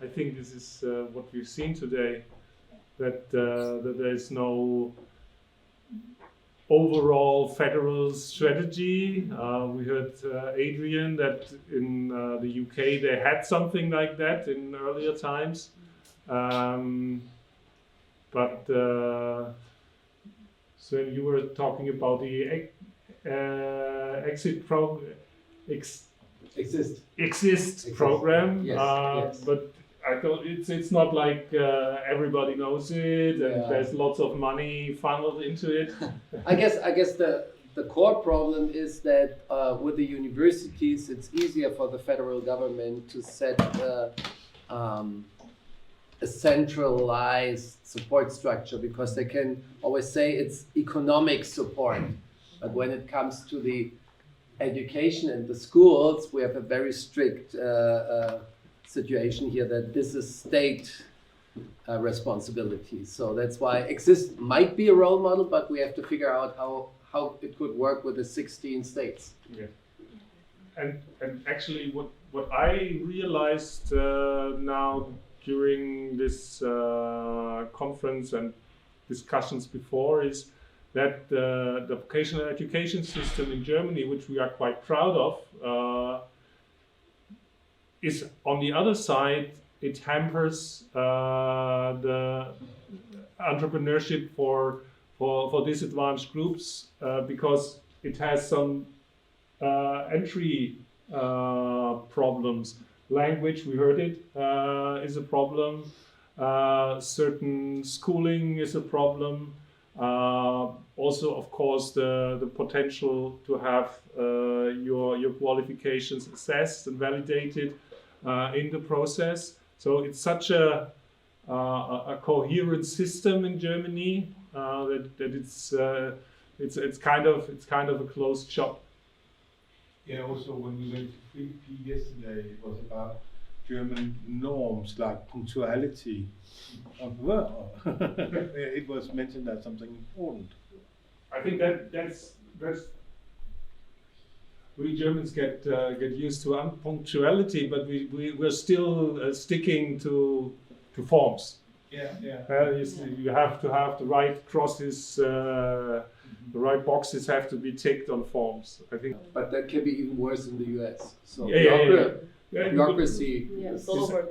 I think this is what we've seen today, that there is no overall federal strategy. We heard Adrian that in the UK they had something like that in earlier times, but so you were talking about the exist program, Yes. but I thought it's not like everybody knows it, and there's lots of money funneled into it. I guess the core problem is that with the universities, it's easier for the federal government to set a centralized support structure, because they can always say it's economic support. But when it comes to the education and the schools, we have a very strict situation here that this is state responsibility. So that's why Exist might be a role model, but we have to figure out how it could work with the 16 states. Yeah. And actually what I realized now during this conference and discussions before is that the vocational education system in Germany, which we are quite proud of, is on the other side, it hampers the entrepreneurship for disadvantaged groups because it has some entry problems. Language, we heard it, is a problem. Certain schooling is a problem. Also, of course, the potential to have your qualifications assessed and validated in the process. So it's such a coherent system in Germany that it's kind of a closed shop. Yeah, also when we went to Freiburg yesterday, it was about German norms like punctuality. Well, it was mentioned as something important. I think that's we Germans get used to unpunctuality, but we're still sticking to forms. Yeah. You have to have the right crosses. The right boxes have to be ticked on forms, I think. But that can be even worse in the US. So bureaucracy. Yes, all over.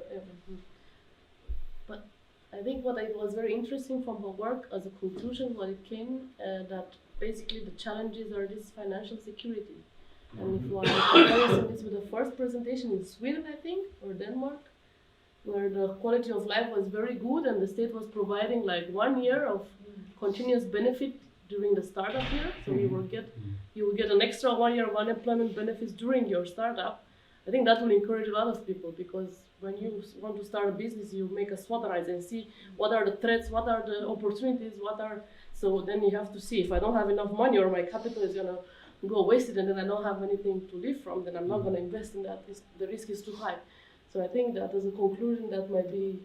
But I think what was very interesting from her work as a conclusion, what it came, that basically the challenges are this financial security. And if you are comparing this with the first presentation in Sweden, I think, or Denmark, where the quality of life was very good and the state was providing like 1 year of continuous benefit during the startup year, so you will get an extra 1 year of unemployment benefits during your startup. I think that will encourage a lot of people, because when you want to start a business, you make a SWOT analysis and see what are the threats, what are the opportunities, so then you have to see, if I don't have enough money or my capital is gonna go wasted and then I don't have anything to live from, then I'm not gonna invest in that. The risk is too high. So I think that as a conclusion, that might be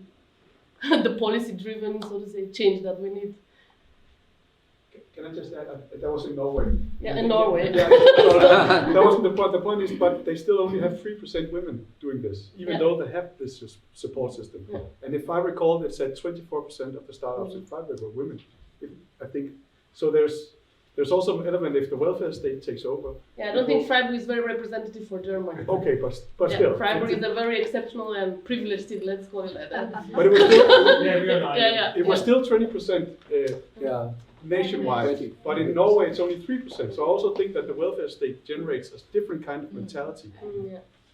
the policy-driven, so to say, change that we need. Can I just add, that was in Norway. Yeah, in Norway. Yeah, that wasn't the point. The point is, but they still only have 3% women doing this, even though they have this support system. Yeah. And if I recall, it said 24% of the startups in Freiburg were women. I think so. There's also an element if the welfare state takes over. Yeah, I don't think Freiburg is very representative for Germany. Okay, but still. Freiburg is a very exceptional and privileged city, let's call it like that. But it was still, It was still 20% nationwide, but in Norway it's only 3%. So I also think that the welfare state generates a different kind of mentality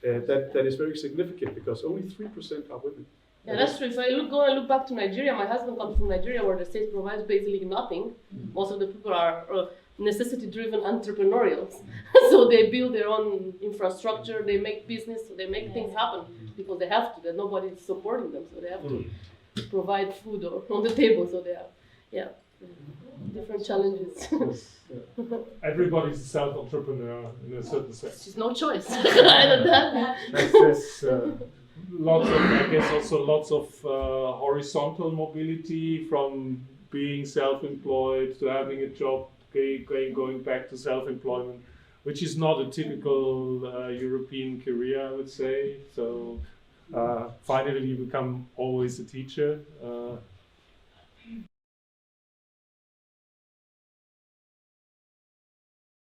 that is very significant, because only 3% are women. Yeah, that's true. If I look back to Nigeria, my husband comes from Nigeria, where the state provides basically nothing. Most of the people are necessity-driven entrepreneurials. So they build their own infrastructure, they make business, they make things happen because they have to. That nobody is supporting them, so they have to provide food on the table. So they have, different challenges. Everybody's a self-entrepreneur in a certain sense. There's no choice. There's lots of, I guess, also lots of horizontal mobility, from being self-employed to having a job, going back to self-employment, which is not a typical European career, I would say. So finally you become always a teacher.